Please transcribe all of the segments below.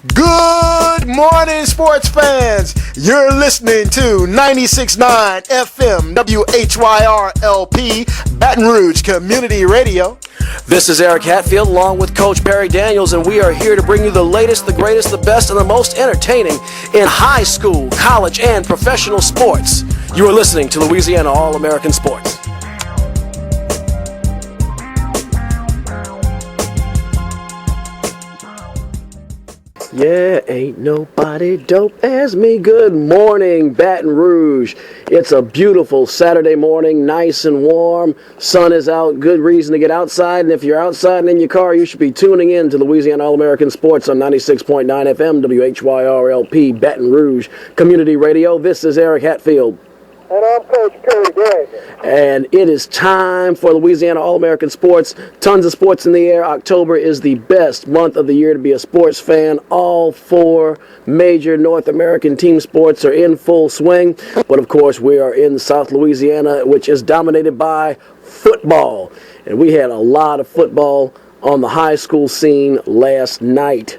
Good morning, sports fans. You're listening to 96.9 FM WHYR-LP Baton Rouge Community Radio. This is Eric Hatfield along with Coach Perry Daniels, and we are here to bring you the latest, the greatest, the best, and the most entertaining in high school, college, and professional sports. You are listening to Louisiana All American Sports. Yeah, ain't nobody dope as me. Good morning, Baton Rouge. It's a beautiful Saturday morning, nice and warm. Sun is out, good reason to get outside. And if you're outside and in your car, you should be tuning in to Louisiana All American Sports on 96.9 FM WHYR-LP Baton Rouge Community Radio. This is Eric Hatfield. And I'm Coach Perry Daniels. And it is time for Louisiana All American Sports. Tons of sports in the air. October is the best month of the year to be a sports fan. All four major North American team sports are in full swing. But of course, we are in South Louisiana, which is dominated by football. And we had a lot of football on the high school scene last night.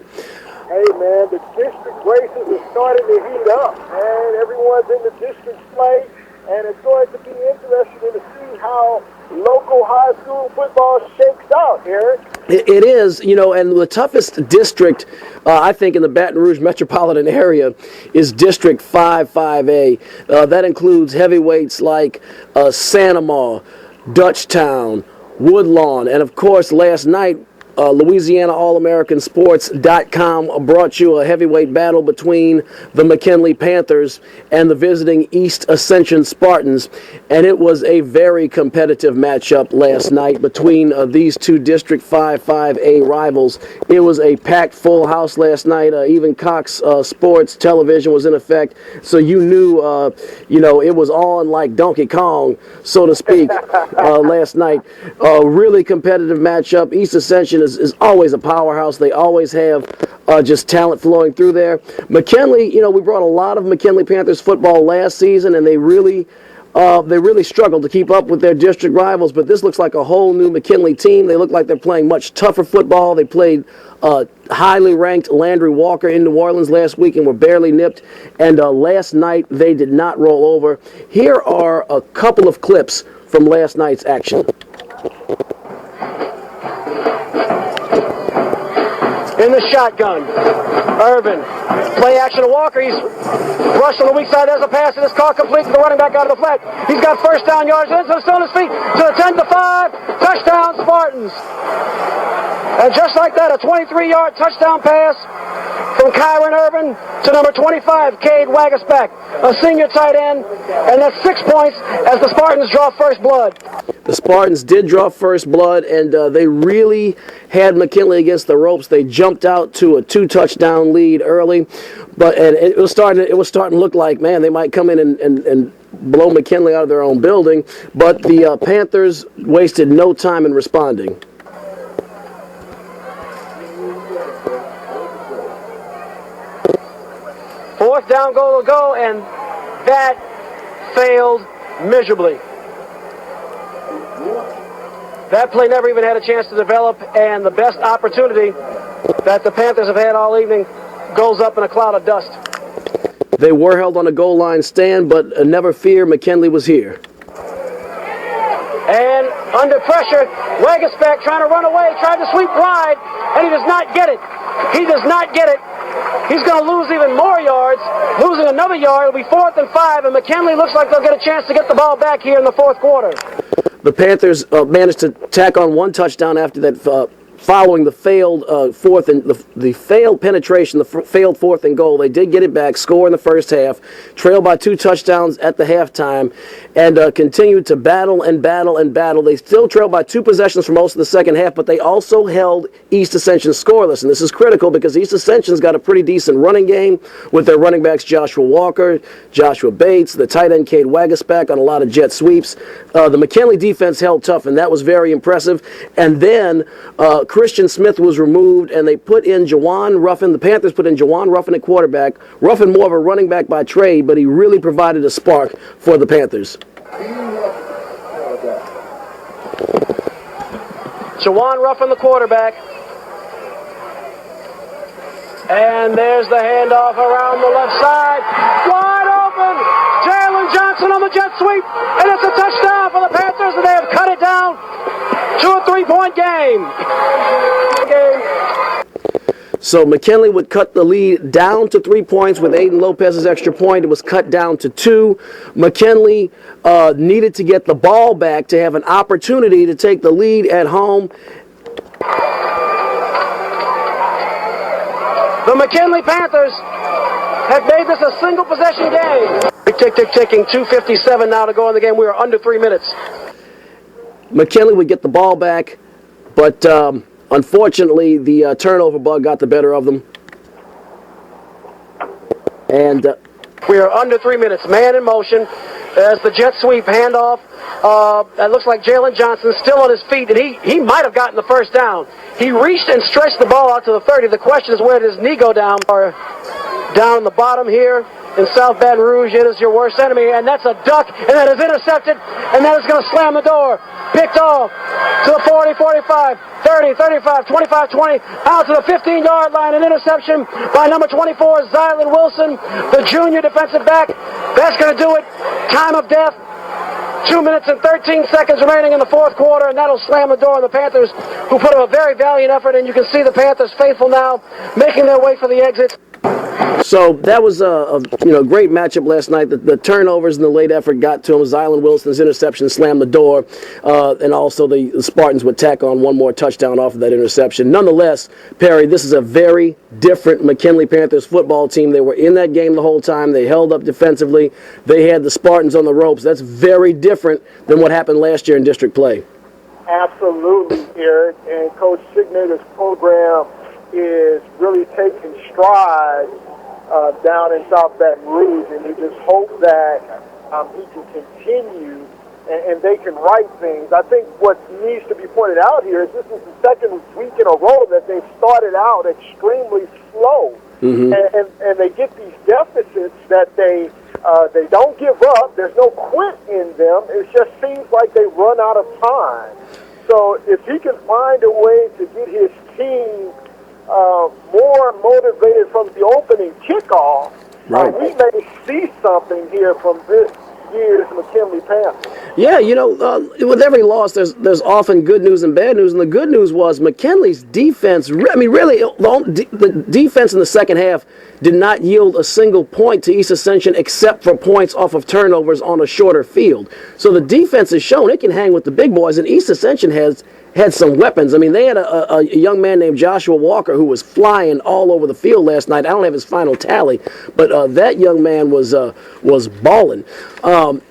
Hey, man, the district races are starting to heat up, man. Everyone's in the district play, and it's going to be interesting to see how local high school football shakes out, Eric. It is, and the toughest district, I think, in the Baton Rouge metropolitan area is District 5-5A. That includes heavyweights like Sanamar, Dutchtown, Woodlawn, and, of course, last night, Louisiana All American Sports.com brought you a heavyweight battle between the McKinley Panthers and the visiting East Ascension Spartans, and it was a very competitive matchup last night between these two District 5-5A rivals. It was a packed full house last night. Even Cox Sports Television was in effect, so you knew, it was on like Donkey Kong, so to speak, last night. A really competitive matchup. East Ascension is always a powerhouse. They always have just talent flowing through there. McKinley, we brought a lot of McKinley Panthers football last season, and they really struggled to keep up with their district rivals, but this looks like a whole new McKinley team. They look like they're playing much tougher football. They played highly ranked Landry Walker in New Orleans last week and were barely nipped, and last night they did not roll over. Here are a couple of clips from last night's action. In the shotgun, Irvin, play action to Walker. He's rushed on the weak side. There's a pass, and it's caught complete to the running back out of the flat. He's got first down yards, and still on his feet to the 10-5, touchdown Spartans. And just like that, a 23-yard touchdown pass from Kyron Irvin to number 25, Cade Wagasback, a senior tight end, and that's 6 points as the Spartans draw first blood. The Spartans did draw first blood, and they really had McKinley against the ropes. They jumped out to a 2-touchdown lead early, but it was starting to look like, man, they might come in and blow McKinley out of their own building, but the Panthers wasted no time in responding. Fourth down goal to go, and that failed miserably. That play never even had a chance to develop, and the best opportunity that the Panthers have had all evening goes up in a cloud of dust. They were held on a goal line stand, but never fear, McKinley was here. And under pressure, Wagasback trying to run away, tried to sweep wide, and he does not get it. He does not get it. He's going to lose even more yards, losing another yard. It'll be 4th and 5, and McKinley looks like they'll get a chance to get the ball back here in the fourth quarter. The Panthers managed to tack on one touchdown after that, following the failed the failed penetration, the failed 4th and goal. They did get it back, score in the first half, trailed by 2 touchdowns at the halftime, and continued to battle and battle and battle. They still trailed by 2 possessions for most of the second half, but they also held East Ascension scoreless, and this is critical because East Ascension's got a pretty decent running game with their running backs Joshua Walker, Joshua Bates, the tight end Cade Wagasback on a lot of jet sweeps. The McKinley defense held tough, and that was very impressive. And then Christian Smith was removed, and they put in Jawan Ruffin. The Panthers put in Jawan Ruffin at quarterback. Ruffin more of a running back by trade, but he really provided a spark for the Panthers. Jawan Ruffin, the quarterback. And there's the handoff around the left side. Wide open. Jalen Johnson on the jet sweep. And it's a touchdown for the Panthers, and they have cut it down to a 3-point game. So McKinley would cut the lead down to 3 points with Aiden Lopez's extra point. It was cut down to 2. McKinley needed to get the ball back to have an opportunity to take the lead at home. The McKinley Panthers have made this a single possession game. Ticking, 2:57 now to go in the game. We are under 3 minutes. McKinley would get the ball back, but unfortunately, the turnover bug got the better of them. And we are under 3 minutes. Man in motion as the jet sweep handoff. That looks like Jalen Johnson still on his feet, and he might have gotten the first down. He reached and stretched the ball out to the 30. The question is, where did his knee go down? Or down the bottom here in South Baton Rouge, it is your worst enemy, and that's a duck, and that is intercepted, and that is going to slam the door. Picked off to the 40, 45, 30, 35, 25, 20, out to the 15-yard line. An interception by number 24, Zylan Wilson, the junior defensive back. That's going to do it. Time of death. 2 minutes and 13 seconds remaining in the fourth quarter, and that'll slam the door on the Panthers, who put up a very valiant effort, and you can see the Panthers faithful now making their way for the exit. So that was a great matchup last night. The turnovers and the late effort got to him. Zylan Wilson's interception slammed the door, and also the Spartans would tack on one more touchdown off of that interception. Nonetheless, Perry, this is a very different McKinley Panthers football team. They were in that game the whole time. They held up defensively. They had the Spartans on the ropes. That's very different than what happened last year in district play. Absolutely, Eric. And Coach Signator's program is really taking strides down in South Baton Rouge, and you just hope that he can continue and they can right things. I think what needs to be pointed out here is this is the second week in a row that they've started out extremely slow, and they get these deficits that they don't give up. There's no quit in them. It just seems like they run out of time. So if he can find a way to get his team more motivated from the opening kickoff, we may see something here from this year's McKinley Panthers. Yeah, with every loss, there's often good news and bad news, and the good news was McKinley's defense. Really, the defense in the second half did not yield a single point to East Ascension except for points off of turnovers on a shorter field. So the defense has shown it can hang with the big boys, and East Ascension had some weapons. I mean, they had a young man named Joshua Walker who was flying all over the field last night. I don't have his final tally, but that young man was balling. So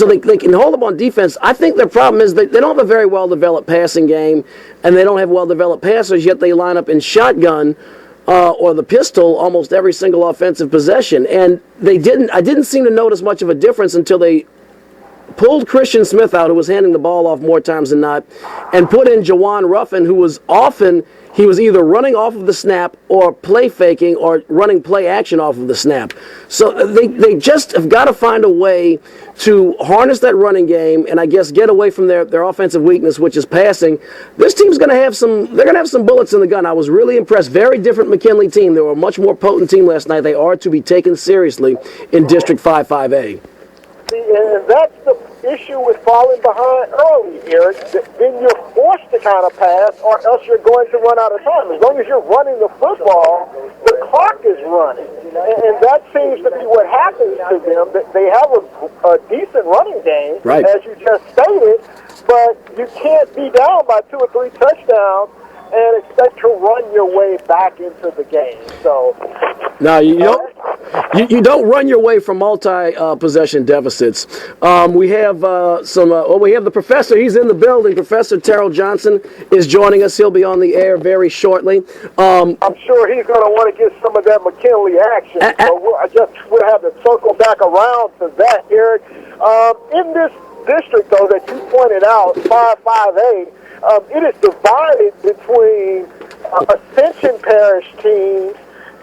they can hold up on defense. I think their problem is they don't have a very well-developed passing game, and they don't have well-developed passers, yet they line up in shotgun or the pistol almost every single offensive possession. And I didn't seem to notice much of a difference until they pulled Christian Smith out, who was handing the ball off more times than not, and put in Jawan Ruffin, who was either running off of the snap or play faking or running play action off of the snap. So they just have got to find a way to harness that running game and I guess get away from their offensive weakness, which is passing. This team's going to have some bullets in the gun. I was really impressed. Very different McKinley team. They were a much more potent team last night. They are to be taken seriously in District 5-5A. And that's the issue with falling behind early, Eric. Then you're forced to kind of pass, or else you're going to run out of time. As long as you're running the football, the clock is running. And that seems to be what happens to them. They have a decent running game, right, as you just stated, but you can't be down by 2 or 3 touchdowns and expect to run your way back into the game. So now you don't run your way from multi-possession deficits. We have we have the professor. He's in the building. Professor Terrell Johnson is joining us. He'll be on the air very shortly. I'm sure he's going to want to get some of that McKinley action. So we'll have to circle back around to that, Eric. In this district, though, that you pointed out, 5-5A, it is divided between Ascension Parish teams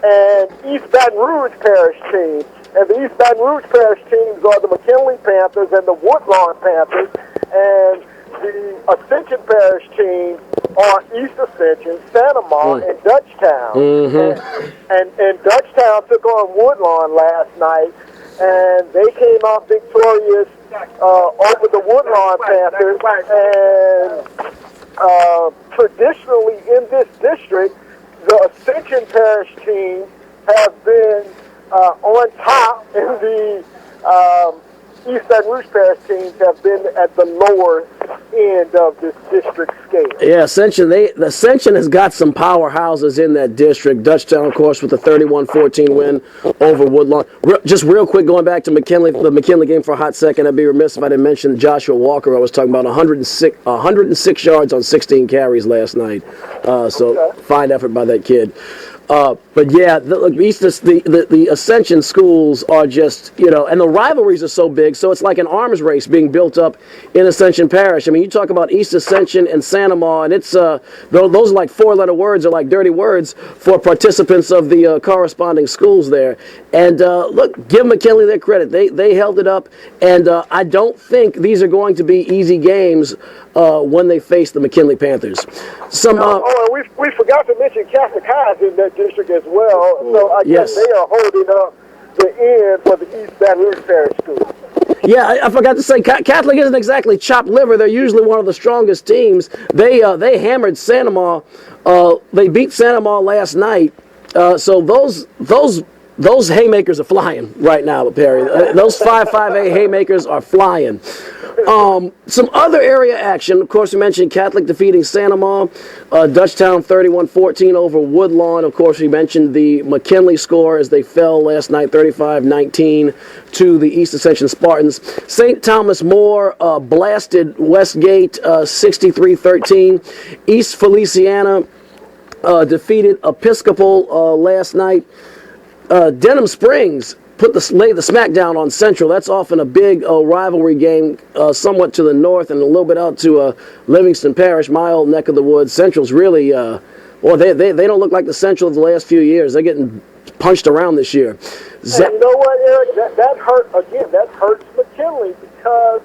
and East Baton Rouge Parish teams. And the East Baton Rouge Parish teams are the McKinley Panthers and the Woodlawn Panthers. And the Ascension Parish team are East Ascension, Sanama, and Dutchtown. And Dutchtown took on Woodlawn last night, and they came out victorious over the Woodlawn Panthers. And traditionally in this district, the Ascension Parish teams have been on top, and the East Baton Rouge Parish teams have been at the lower end of this district scale. Yeah, Ascension has got some powerhouses in that district. Dutchtown, of course, with a 31-14 win over Woodlawn. Just real quick, going back to McKinley, the McKinley game for a hot second, I'd be remiss if I didn't mention Joshua Walker. I was talking about 106 yards on 16 carries last night. So fine effort by that kid. But yeah, the Ascension schools are just, and the rivalries are so big, so it's like an arms race being built up in Ascension Parish. I mean, you talk about East Ascension and Sanama, and it's those are like four-letter words, or like dirty words for participants of the corresponding schools there. And look, give McKinley their credit. They held it up, and I don't think these are going to be easy games when they face the McKinley Panthers. We forgot to mention Catholic High's in that district as well, so I guess they are holding up the end for the East Baton Rouge Parish School. Yeah, I forgot to say, Catholic isn't exactly chopped liver. They're usually one of the strongest teams. They hammered Sanama. They beat Sanama last night. So those haymakers are flying right now, Perry. Those 5-5A haymakers are flying. Some other area action. Of course, we mentioned Catholic defeating Sanama, Dutchtown 31-14 over Woodlawn. Of course, we mentioned the McKinley score as they fell last night, 35-19 to the East Ascension Spartans. St. Thomas More blasted Westgate 63-13. East Feliciana defeated Episcopal last night. Denham Springs laid the smackdown on Central. That's often a big rivalry game, somewhat to the north and a little bit out to Livingston Parish, my old neck of the woods. Central's really, they don't look like the Central of the last few years. They're getting punched around this year. And you know what, Eric? That hurts McKinley because,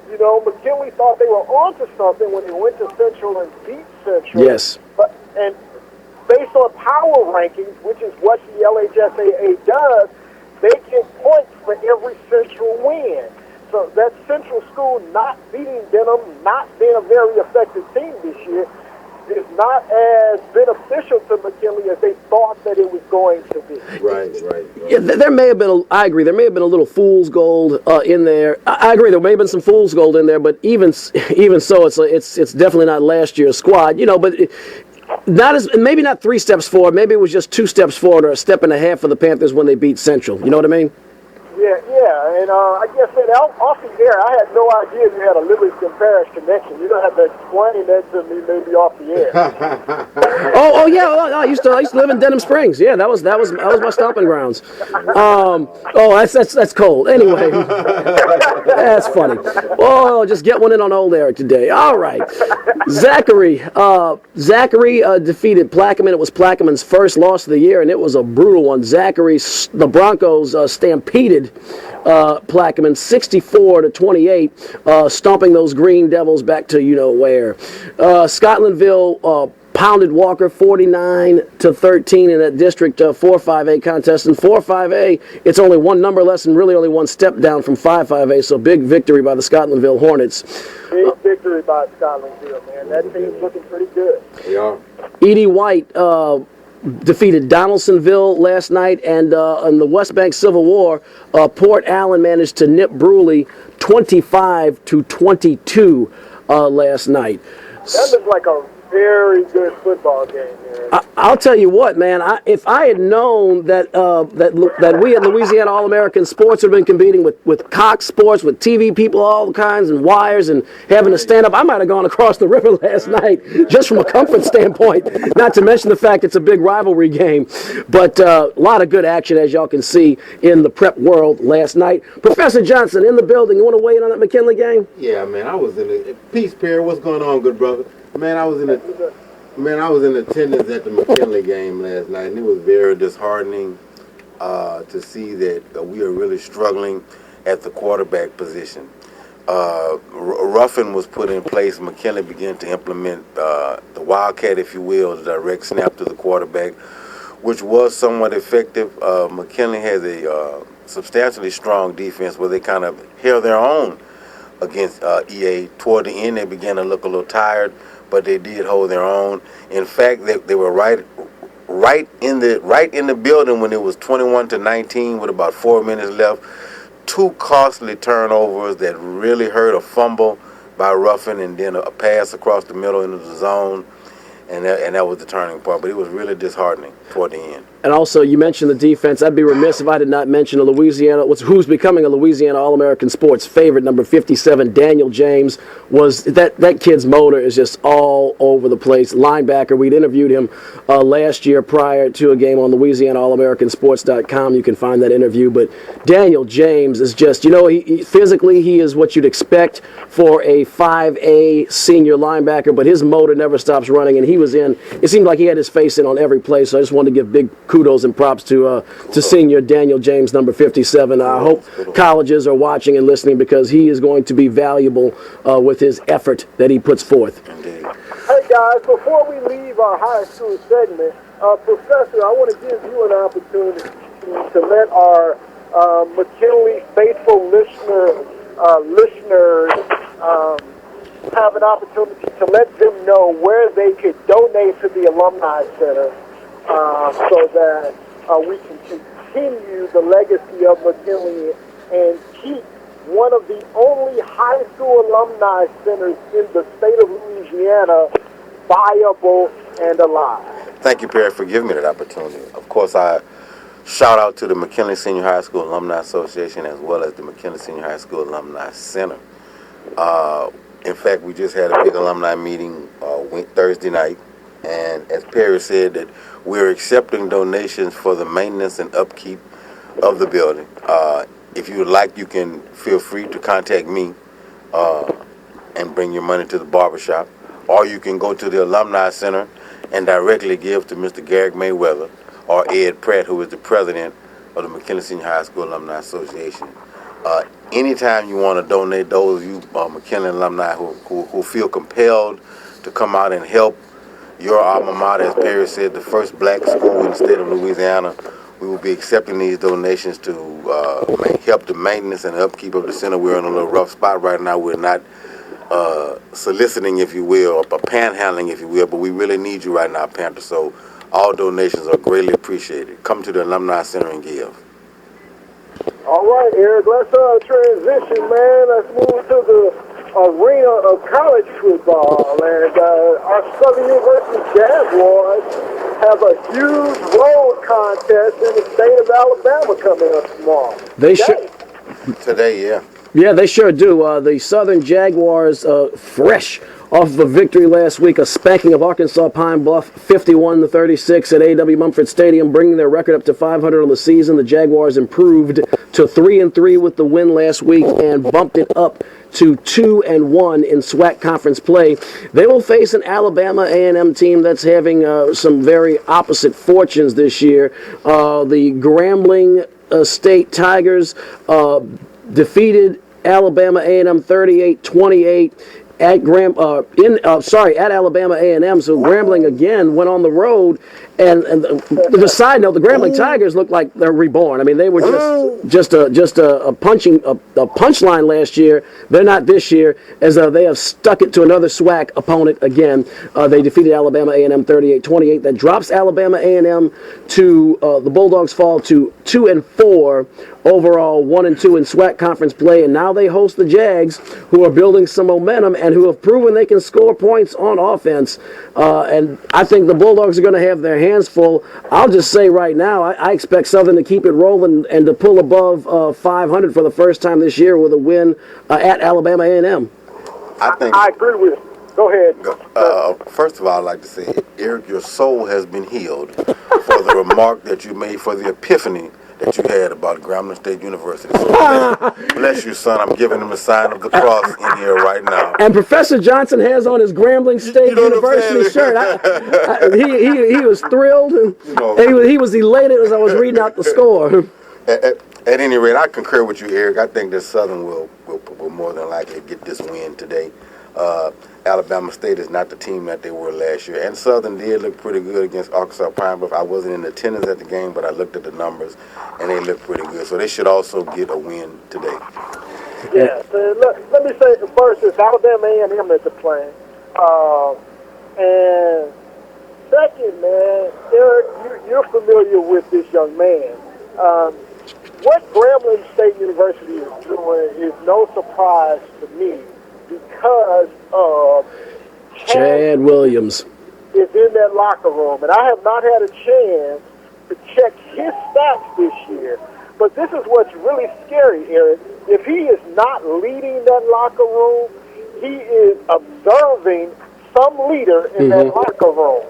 McKinley thought they were onto something when they went to Central and beat Central. Yes. And based on power rankings, which is what the LHSAA does, they get points for every Central win. So that Central school not beating Denham, not being a very effective team this year, is not as beneficial to McKinley as they thought that it was going to be. Right. Yeah, there may have been. I agree. There may have been a little fool's gold in there. I agree. There may have been some fool's gold in there, but even so, it's definitely not last year's squad. But. Maybe not 3 steps forward. Maybe it was just 2 steps forward or a step and a half for the Panthers when they beat Central. You know what I mean? Yeah, and I guess off the air, I had no idea you had a Livingston Parish connection. You don't have to explain that to me maybe off the air. I used to live in Denham Springs. Yeah, that was my stomping grounds. That's cold. Anyway, that's funny. Oh, just get one in on old Eric today. All right, Zachary defeated Plaquemine. It was Plaquemine's first loss of the year, and it was a brutal one. The Broncos stampeded Plaquemine 64-28, stomping those Green Devils back to where. Scotlandville pounded Walker 49-13 in that District 4-5A contest. In 4-5A, it's only one number less and really only one step down from 5-5A. So big victory by the Scotlandville Hornets. Big victory by Scotlandville, man. That team's looking pretty good. They are. Edie White defeated Donaldsonville last night, and in the West Bank Civil War, Port Allen managed to nip Bruley 25-22 last night. That looks like a very good football game here. I'll tell you what, man. If I had known that we at Louisiana All American Sports have been competing with Cox Sports, with TV people, all kinds, and wires, and having to stand up, I might have gone across the river last night just from a comfort standpoint. Not to mention the fact it's a big rivalry game, but a lot of good action, as y'all can see, in the prep world last night. Professor Johnson in the building. You want to weigh in on that McKinley game? Yeah, man. I was in it. Peace, Perry. What's going on, good brother? Man, I was in attendance at the McKinley game last night, and it was very disheartening to see that we are really struggling at the quarterback position. roughing was put in place. McKinley began to implement the Wildcat, if you will, the direct snap to the quarterback, which was somewhat effective. McKinley has a substantially strong defense where they kind of held their own against EA. Toward the end, they began to look a little tired, but they did hold their own. In fact, they were right in the building when it was 21-19 with about 4 minutes left. 2 costly turnovers that really hurt, a fumble by Ruffin and then a pass across the middle into the zone, and that was the turning point. But it was really disheartening toward the end. And also, you mentioned the defense. I'd be remiss if I did not mention who's becoming a Louisiana All American Sports favorite, number 57, Daniel James. That kid's motor is just all over the place. Linebacker. We'd interviewed him last year prior to a game on LouisianaAllAmericanSports.com. You can find that interview. But Daniel James is just, physically he is what you'd expect for a 5A senior linebacker, but his motor never stops running, and it seemed like he had his face in on every play, so I just wanted to give big kudos and props to senior Daniel James, number 57. I hope colleges are watching and listening because he is going to be valuable with his effort that he puts forth. Hey guys, before we leave our high school segment, Professor, I want to give you an opportunity to let our McKinley faithful listeners have an opportunity to let them know where they could donate to the Alumni Center so that we can continue the legacy of McKinley and keep one of the only high school alumni centers in the state of Louisiana viable and alive. Thank you, Perry, for giving me that opportunity. Of course, I shout out to the McKinley Senior High School Alumni Association as well as the McKinley Senior High School Alumni Center. In fact, we just had a big alumni meeting Thursday night, and as Perry said, that we're accepting donations for the maintenance and upkeep of the building. If you would like, you can feel free to contact me and bring your money to the barbershop, or you can go to the Alumni Center and directly give to Mr. Garrick Mayweather or Ed Pratt, who is the president of the McKinley Senior High School Alumni Association. Anytime you want to donate, those of you McKinley alumni who feel compelled to come out and help your alma mater, as Perry said, the first black school in the state of Louisiana, we will be accepting these donations to help the maintenance and upkeep of the center. We're in a little rough spot right now. We're not soliciting, if you will, or panhandling, if you will, but we really need you right now, Panther. So all donations are greatly appreciated. Come to the Alumni Center and give. All right, Eric, let's transition, man. Let's move to the arena of college football. And our Southern University Jaguars have a huge road contest in the state of Alabama coming up tomorrow. Today, yeah. Yeah, they sure do. The Southern Jaguars, fresh off of a victory last week, a spanking of Arkansas Pine Bluff, 51-36 at A.W. Mumford Stadium, bringing their record up to 500 on the season. The Jaguars improved to 3-3 with the win last week and bumped it up to 2-1 in SWAC conference play. They will face an Alabama A&M team that's having some very opposite fortunes this year. The Grambling State Tigers defeated Alabama A&M 38-28 at Alabama A&M. So Grambling again went on the road, and the side note, the Grambling Tigers look like they're reborn. I mean, they were just a punchline last year. They're not this year, as they have stuck it to another SWAC opponent again. They defeated Alabama A&M 38-28. That drops Alabama A&M to the Bulldogs fall to 2-4 overall, 1-2 in SWAC conference play, and now they host the Jags, who are building some momentum and who have proven they can score points on offense. And I think the Bulldogs are going to have their hands full. I'll just say right now, I expect Southern to keep it rolling and to pull above 500 for the first time this year with a win at Alabama A&M. I agree with you. Go ahead. First of all, I'd like to say, Eric, your soul has been healed for the remark that you made, for the epiphany that you had about Grambling State University. So bless you, son. I'm giving him a sign of the cross in here right now. And Professor Johnson has on his Grambling State University shirt. He was thrilled. And he was elated as I was reading out the score. At any rate, I concur with you, Eric. I think that Southern will more than likely get this win today. Alabama State is not the team that they were last year, and Southern did look pretty good against Arkansas Pine Bluff. I wasn't in attendance at the game, but I looked at the numbers, and they looked pretty good. So they should also get a win today. Yeah, so let me say first, it's Alabama A&M at the playing. And second, man, Eric, you're familiar with this young man. What Grambling State University is doing is no surprise to me because of Chad Williams is in that locker room. And I have not had a chance to check his stats this year. But this is what's really scary, Eric. If he is not leading that locker room, he is observing some leader in that locker room.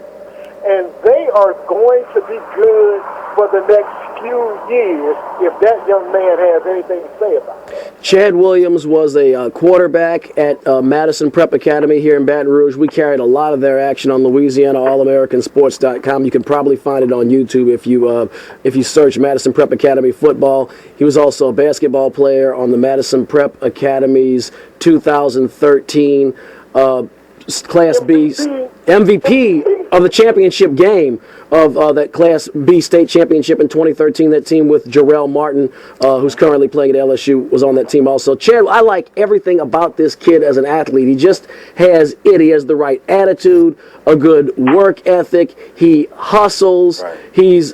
And they are going to be good for the next few years if that young man has anything to say about it. Chad Williams was a quarterback at Madison Prep Academy here in Baton Rouge. We carried a lot of their action on Louisiana All American Sports.com. You can probably find it on YouTube if you search Madison Prep Academy football. He was also a basketball player on the Madison Prep Academy's 2013 Class B MVP of the championship game of that Class B state championship in 2013. That team with Jarrell Martin, who's currently playing at LSU, was on that team also. Chad, I like everything about this kid as an athlete. He just has it. He has the right attitude, a good work ethic. He hustles. Right. He's,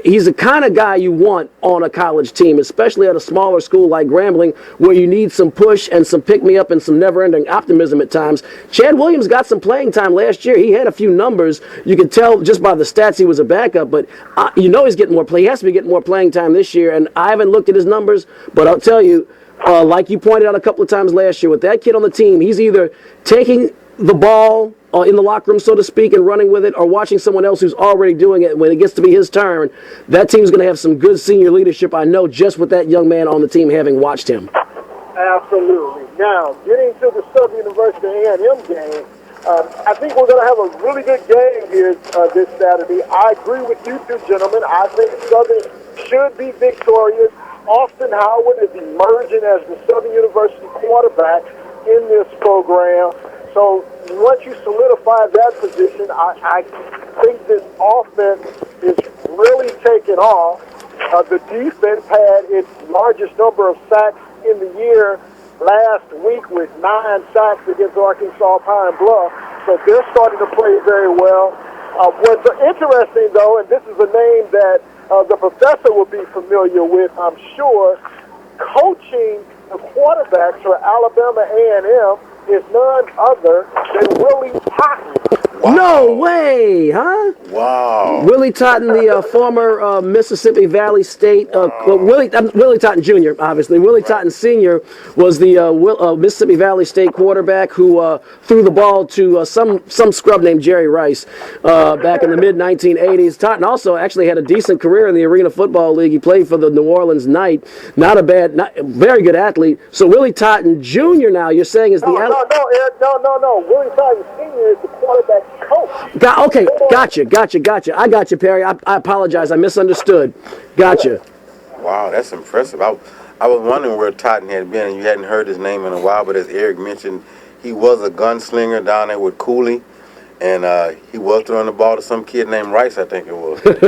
he's the kind of guy you want on a college team, especially at a smaller school like Grambling, where you need some push and some pick-me-up and some never-ending optimism at times. Chad Williams got some playing time last year. He had a few numbers. You could tell just by the stats he was a backup, but he's getting more play. He has to be getting more playing time this year, and I haven't looked at his numbers, but I'll tell you, like you pointed out a couple of times last year, with that kid on the team, he's either taking the ball in the locker room, so to speak, and running with it, or watching someone else who's already doing it. When it gets to be his turn, that team's going to have some good senior leadership, I know, just with that young man on the team, having watched him. Absolutely. Now, getting to the Southern University A&M game, I think we're going to have a really good game here this Saturday. I agree with you two gentlemen. I think Southern should be victorious. Austin Howard is emerging as the Southern University quarterback in this program. So once you solidify that position, I think this offense is really taking off. The defense had its largest number of sacks in the year last week with 9 sacks against Arkansas Pine Bluff. So they're starting to play very well. What's interesting, though, and this is a name that the professor will be familiar with, I'm sure, coaching the quarterbacks for Alabama A&M is none other than Willie Totten. Wow. No way, huh? Wow. Willie Totten, the former Mississippi Valley State, Willie Totten Jr., obviously. Willie Totten Sr. was the Mississippi Valley State quarterback who threw the ball to some scrub named Jerry Rice back in the mid-1980s. Totten also actually had a decent career in the Arena Football League. He played for the New Orleans Knight. Very good athlete. So Willie Totten Jr. now, you're saying is the... No, Eric, no. Willie Totten Sr. is the quarterback coach. Okay, gotcha. I got you, Perry. I apologize. I misunderstood. Gotcha. Wow, that's impressive. I was wondering where Totten had been, and you hadn't heard his name in a while, but as Eric mentioned, he was a gunslinger down there with Cooley, and he was throwing the ball to some kid named Rice, I think it was. So this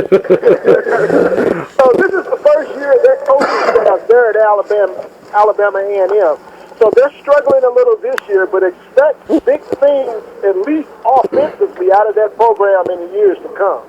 is the first year they're coaching staff there at Alabama A&M. So they're struggling a little this year, but expect big things, at least offensively, out of that program in the years to come.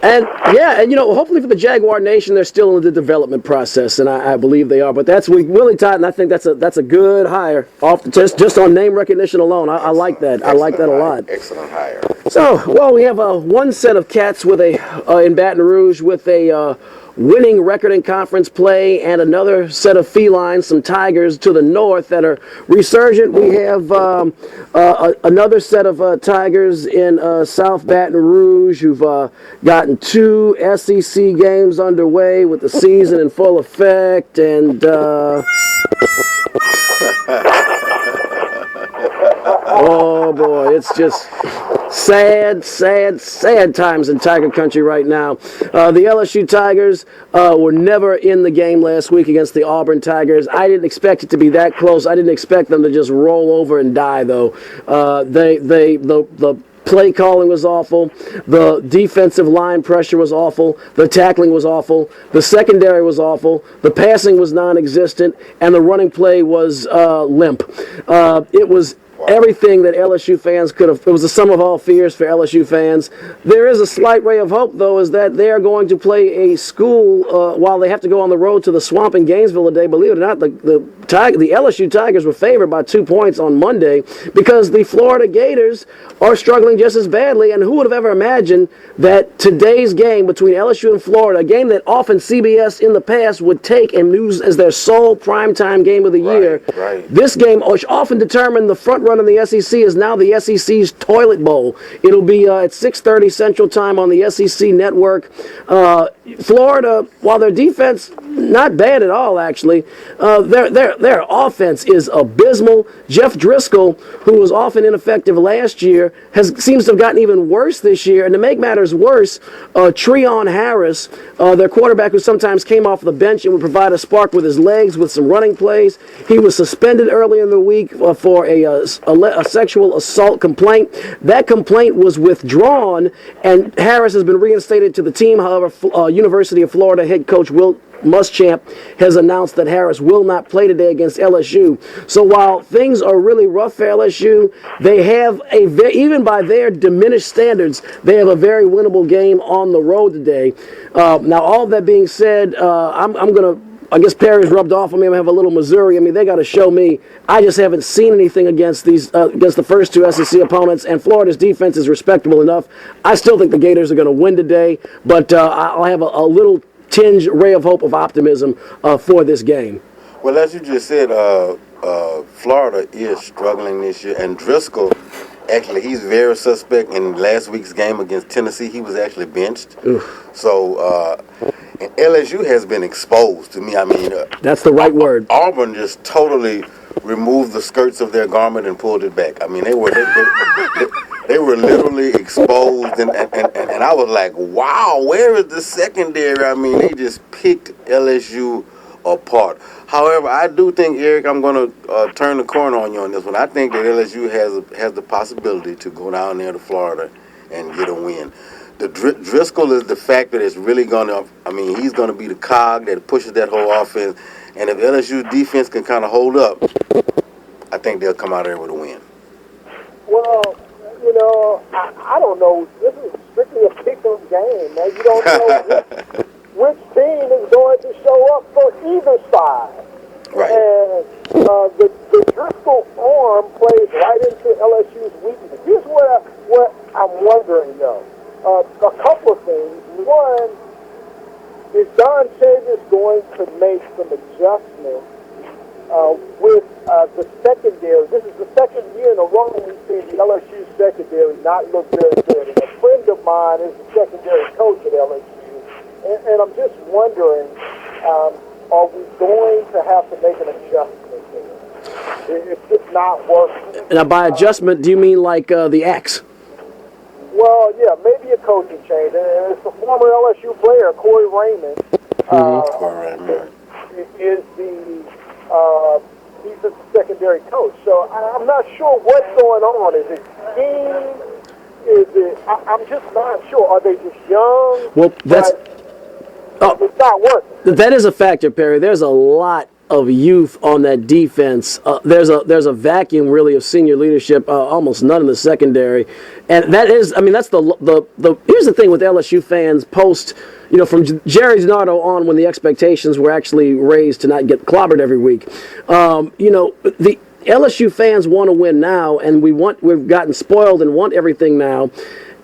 And hopefully for the Jaguar Nation, they're still in the development process, and I believe they are. But that's Willie Totten. I think that's a good hire off the just on name recognition alone. I like that. I like that a lot. Excellent hire. So, we have one set of cats with in Baton Rouge with a winning record in conference play, and another set of felines, some tigers to the north that are resurgent. We have another set of tigers in South Baton Rouge who've gotten 2 SEC games underway with the season in full effect, and Oh, boy, it's just sad, sad, sad times in Tiger Country right now. The LSU Tigers were never in the game last week against the Auburn Tigers. I didn't expect it to be that close. I didn't expect them to just roll over and die, though. The play calling was awful. The defensive line pressure was awful. The tackling was awful. The secondary was awful. The passing was non-existent, and the running play was limp. It was everything that LSU fans could have. It was the sum of all fears for LSU fans. There is a slight ray of hope, though, is that they are going to play a school while they have to go on the road to the Swamp in Gainesville today. Believe it or not, the LSU Tigers were favored by 2 points on Monday because the Florida Gators are struggling just as badly. And who would have ever imagined that today's game between LSU and Florida, a game that often CBS in the past would take and use as their sole primetime game of the year, this game, which often determined the front run in the SEC, is now the SEC's toilet bowl. It'll be at 6:30 Central Time on the SEC network. Florida, while their defense not bad at all, actually, their offense is abysmal. Jeff Driscoll, who was often ineffective last year, seems to have gotten even worse this year. And to make matters worse, Treon Harris, their quarterback, who sometimes came off the bench and would provide a spark with his legs with some running plays, he was suspended early in the week for a sexual assault complaint. That complaint was withdrawn, and Harris has been reinstated to the team. However, University of Florida head coach Will Muschamp has announced that Harris will not play today against LSU. So while things are really rough for LSU, they have even by their diminished standards, they have a very winnable game on the road today. Now, all that being said, I guess Perry's rubbed off on me. I have a little Missouri. I mean, they got to show me. I just haven't seen anything against against the first two SEC opponents, and Florida's defense is respectable enough. I still think the Gators are going to win today, but I'll have a little tinge, ray of hope, of optimism for this game. Well, as you just said, Florida is struggling this year, and Driscoll, actually, he's very suspect in last week's game against Tennessee. He was actually benched. Oof. So and LSU has been exposed to me. I mean, that's the right word. Auburn just totally removed the skirts of their garment and pulled it back. I mean, they were literally exposed, and I was like, wow, where is the secondary? I mean, they just picked LSU apart. However, I do think, Eric, I'm going to turn the corner on you on this one. I think that LSU has the possibility to go down there to Florida and get a win. The Driscoll is the factor that's really going to, I mean, he's going to be the cog that pushes that whole offense. And if LSU defense can kind of hold up, I think they'll come out there with a win. Well, you know, I don't know. This is strictly a pick-up game, man. You don't know which team is going to show up for either side. Right. And the Driscoll arm plays right into LSU's weakness. Here's what I'm wondering, though. A couple of things. One, is Don Chavis going to make some adjustments with the secondary? This is the second year in a row we've seen the LSU secondary not look very good. And a friend of mine is the secondary coach at LSU. And I'm just wondering, are we going to have to make an adjustment there? It's just not working. Now, by adjustment, do you mean like the X? Well, yeah, maybe a coaching change. And it's the former LSU player, Corey Raymond, is the defensive secondary coach. So I'm not sure what's going on. Is it scheme? I'm just not sure. Are they just young? Well, it's not working. That is a factor, Perry. There's a lot of youth on that defense. There's a vacuum really of senior leadership, almost none in the secondary, and that is, I mean, that's the here's the thing with LSU fans post, you know, from Jerry Donardo on, when the expectations were actually raised to not get clobbered every week. You know, the LSU fans want to win now, and we've gotten spoiled and want everything now.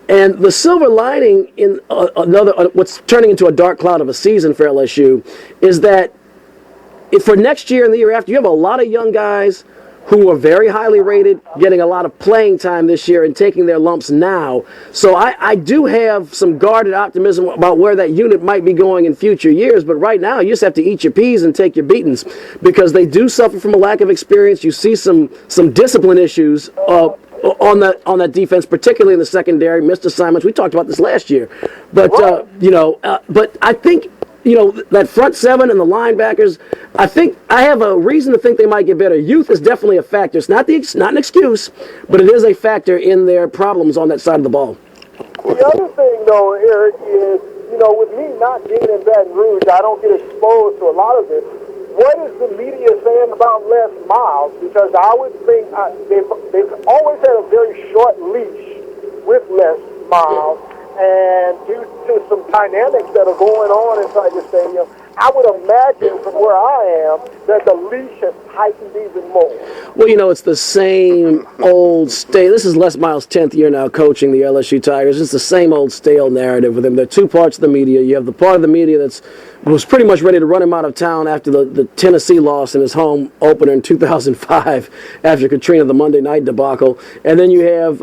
And the silver lining in what's turning into a dark cloud of a season for LSU is that for next year and the year after, you have a lot of young guys who are very highly rated, getting a lot of playing time this year and taking their lumps now. So I do have some guarded optimism about where that unit might be going in future years, but right now you just have to eat your peas and take your beatings because they do suffer from a lack of experience. You see some discipline issues on that defense, particularly in the secondary, missed assignments. We talked about this last year. But, but I think, that front seven and the linebackers, I think I have a reason to think they might get better. Youth is definitely a factor. It's not an excuse, but it is a factor in their problems on that side of the ball. The other thing, though, Eric, is, with me not being in Baton Rouge, I don't get exposed to a lot of this. What is the media saying about Les Miles? Because I would think they've always had a very short leash with Les Miles. And due to some dynamics that are going on inside the stadium, I would imagine from where I am that the leash has tightened even more. Well, it's the same old stale. This is Les Miles' 10th year now coaching the LSU Tigers. It's the same old stale narrative with him. There are two parts of the media. You have the part of the media that was pretty much ready to run him out of town after the Tennessee loss in his home opener in 2005 after Katrina, the Monday night debacle. And then you have,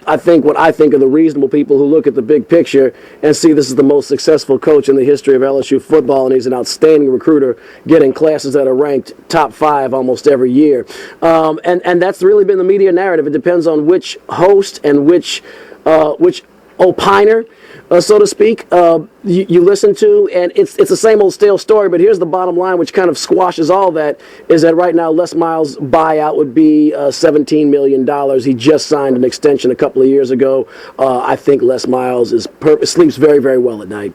I think are the reasonable people who look at the big picture and see this is the most successful coach in the history of LSU football, and he's an outstanding recruiter, getting classes that are ranked top 5 almost every year. And that's really been the media narrative. It depends on which host and which opiner, so to speak, you listen to, and it's the same old stale story. But here's the bottom line, which kind of squashes all that, is that right now Les Miles' buyout would be $17 million. He just signed an extension a couple of years ago. I think Les Miles sleeps very, very well at night.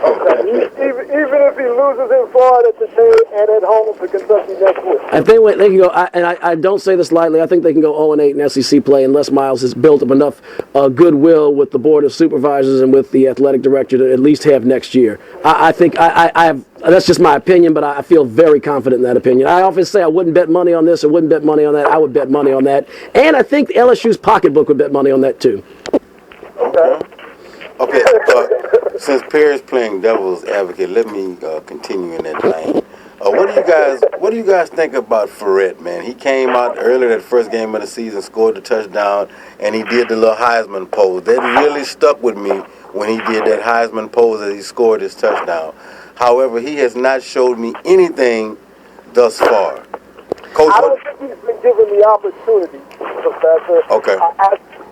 Okay. Even if he loses in Florida today and at home to Kentucky next week. I think they can go, and I don't say this lightly, I think they can go 0-8 in SEC play, and Les Miles has built up enough goodwill with the Board of Supervisors and with the athletic director to at least have next year. I think I have, that's just my opinion, but I feel very confident in that opinion. I often say I wouldn't bet money on this or wouldn't bet money on that. I would bet money on that. And I think LSU's pocketbook would bet money on that too. Okay, since Perry's playing devil's advocate, let me continue in that lane. What do you guys think about Ferret, man? He came out earlier that first game of the season, scored the touchdown, and he did the little Heisman pose. That really stuck with me when he did that Heisman pose as he scored his touchdown. However, he has not showed me anything thus far. Coach, I don't think he's been given the opportunity, Professor. Okay.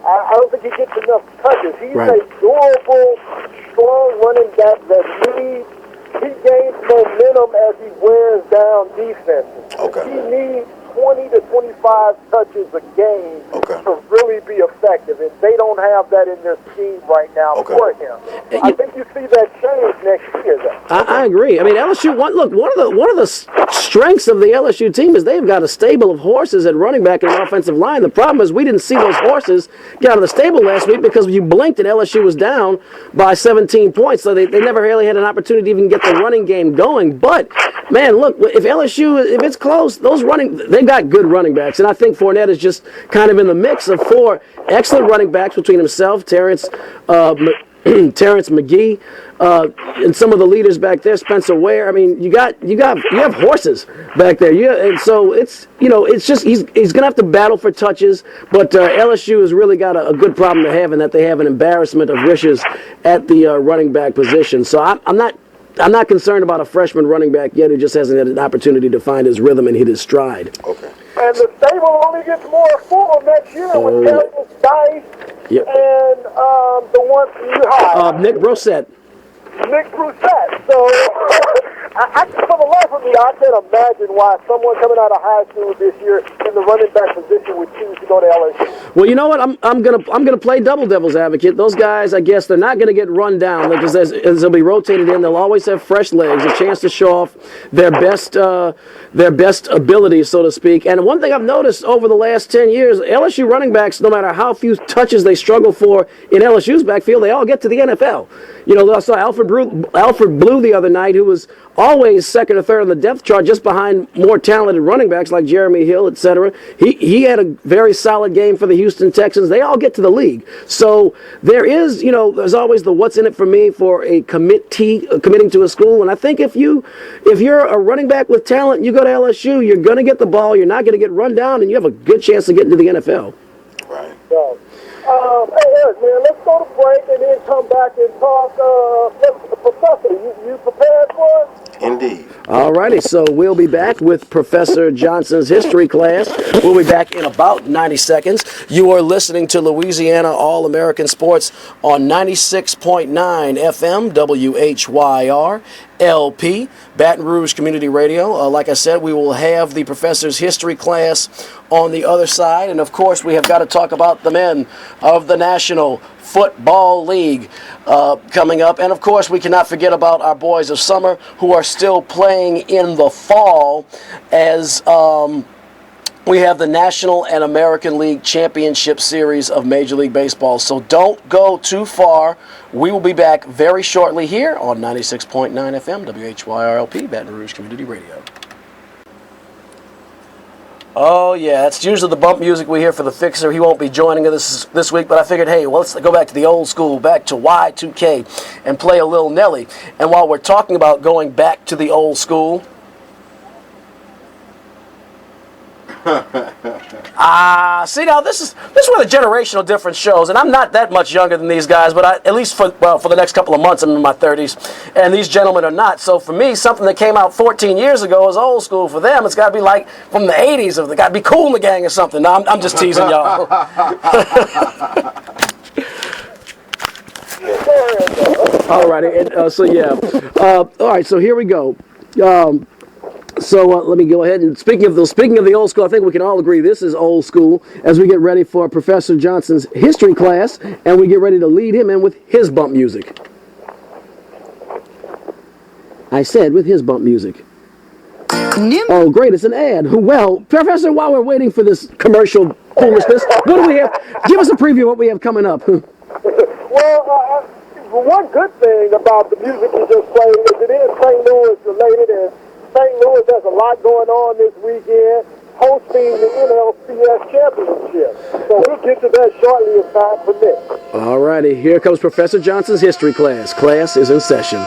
I don't think he gets enough touches. He's Right. a durable, strong running back that he gains momentum as he wears down defenses. Okay. He needs 20 to 25 touches a game to really be effective, and they don't have that in their scheme right now for him. I think you see that change next year, though. I agree. I mean, LSU. One of the strengths of the LSU team is they've got a stable of horses at running back and offensive line. The problem is we didn't see those horses get out of the stable last week because you blinked and LSU was down by 17 points, so they never really had an opportunity to even get the running game going. But man, look, if it's close, they've got good running backs, and I think Fournette is just kind of in the mix of 4 excellent running backs between himself, Terrence McGee, and some of the leaders back there, Spencer Ware. I mean, you have horses back there. And so it's just he's gonna have to battle for touches. But LSU has really got a good problem to have in that they have an embarrassment of riches at the running back position. So I'm not concerned about a freshman running back yet who just hasn't had an opportunity to find his rhythm and hit his stride. Okay. And the stable only gets more full next year with Kelvin Dice and the one you hired. Nick Brosette. Nick Brosette. So, for the life of me, I can't imagine why someone coming out of high school this year in the running back position would choose to go to LSU. Well, you know what? I'm gonna play double devil's advocate. Those guys, I guess, they're not gonna get run down because as they'll be rotated in, they'll always have fresh legs, a chance to show off their best abilities, so to speak. And one thing I've noticed over the last 10 years, LSU running backs, no matter how few touches they struggle for in LSU's backfield, they all get to the NFL. I saw Alfred Blue the other night, who was always second or third on the depth chart, just behind more talented running backs like Jeremy Hill, etc. cetera. He had a very solid game for the Houston Texans. They all get to the league. So there is, there's always the what's in it for me for a committing to a school. And I think if you're a running back with talent and you go to LSU, you're going to get the ball, you're not going to get run down, and you have a good chance of getting to the NFL. Right. So, hey, Eric, man, let's go to break and then come back and talk. Professor, you prepared for us? Indeed. All righty, so we'll be back with Professor Johnson's history class. We'll be back in about 90 seconds. You are listening to Louisiana All American Sports on 96.9 FM, WHYR-LP, Baton Rouge Community Radio. Like I said, we will have the professor's history class on the other side. And, of course, we have got to talk about the men of the National Football League coming up. And, of course, we cannot forget about our boys of summer who are still playing in the fall as we have the National and American League Championship Series of Major League Baseball. So don't go too far. We will be back very shortly here on 96.9 FM, WHYR-LP, Baton Rouge Community Radio. Oh, yeah, that's usually the bump music we hear for the Fixer. He won't be joining us this week, but I figured, hey, well, let's go back to the old school, back to Y2K, and play a little Nelly. And while we're talking about going back to the old school, see, now this is where the generational difference shows, and I'm not that much younger than these guys, but at least for the next couple of months I'm in my 30s, and these gentlemen are not. So for me, something that came out 14 years ago is old school. For them, it's got to be like from the 80s, or they got to be Cool in the Gang or something. No, I'm just teasing y'all. All righty, all right, so here we go. So let me go ahead and speaking of the old school, I think we can all agree this is old school as we get ready for Professor Johnson's history class, and we get ready to lead him in with his bump music. I said with his bump music. Oh, great, it's an ad. Well, Professor, while we're waiting for this commercial foolishness, what do we have? Give us a preview of what we have coming up. Well, one good thing about the music you just played is it is St. Louis related, and St. Louis has a lot going on this weekend, hosting the NLCS championship. So we'll get to that shortly as time permits. All righty, here comes Professor Johnson's history class. Class is in session.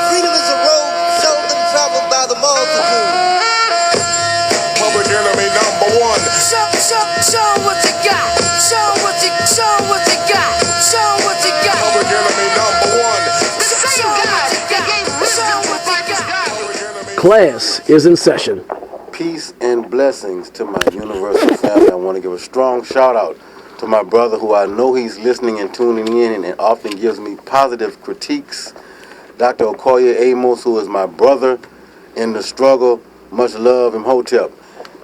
Freedom is a road seldom traveled by the multitude. Public enemy number one. Show what you got. Show what you got. Show what you got. Public enemy number one. Class is in session. Peace and blessings to my universal family. I want to give a strong shout out to my brother who I know he's listening and tuning in and often gives me positive critiques. Dr. Okoye Amos, who is my brother in the struggle. Much love, Imhotep.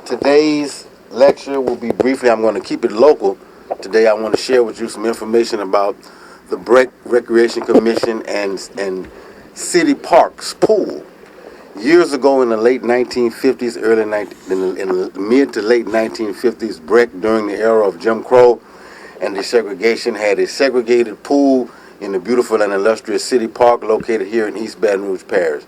Today's lecture will be briefly, I'm going to keep it local. Today I want to share with you some information about the Breck Recreation Commission and City Parks Pool. Years ago in the late 1950s, in the mid to late 1950s, Breck, during the era of Jim Crow and desegregation, had a segregated pool in the beautiful and illustrious City Park located here in East Baton Rouge Parish.